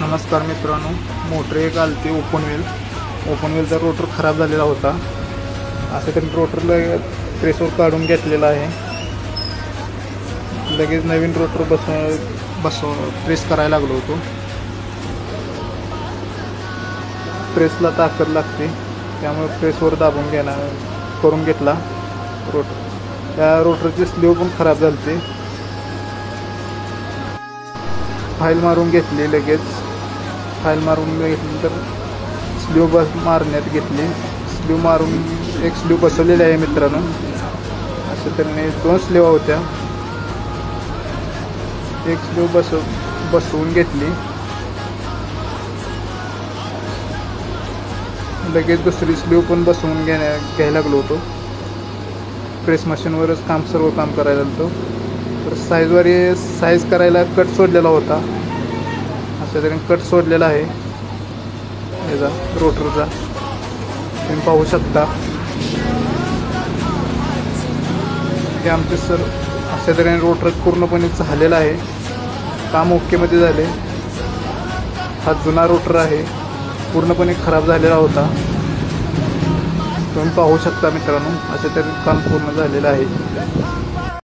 नमस्कार मित्रांनो, मोटर एक आलती ओपन व्हीलचा रोटर खराब झालेला होता. असं तरी रोटरला प्रेसवर काढून घेतलेला आहे. लगेच नवीन रोटर प्रेस करायला लागलो होतो. प्रेसला ताकद लागते, त्यामुळे प्रेसवर दाबून करून घेतला रोटर. त्या रोटरची स्लीव पण खराब झाली. फाईल मारून घेतली. लगेच फाईल मारून घेतल्यानंतर स्लीव मारण्यात घेतली. स्लीव मारून एक स्लीव बसवलेली आहे मित्रांनो. अशा तऱ्हेने 2 स्लीव होत्या. एक स्लीव बसवून घेतली. लगेच दुसरी स्लीव पण बसवून घ्यायला लागलो होतो. प्रेस मशीनवरच सर्व काम करायला लागलो. तर साईज करायला कट सोडलेला होता. अशा तऱ्हेने कट सोडलेला आहे याचा रोटरचा, तुम्ही पाहू शकता. हे आमचे अशा तऱ्हेने रोटर पूर्णपणे झालेला आहे. काम ओकेमध्ये झाले. हा जुना रोटर आहे, पूर्णपणे खराब झालेला होता. तुम्ही पाहू शकता मित्रांनो, अशा तऱ्हेने काम पूर्ण झालेलं आहे.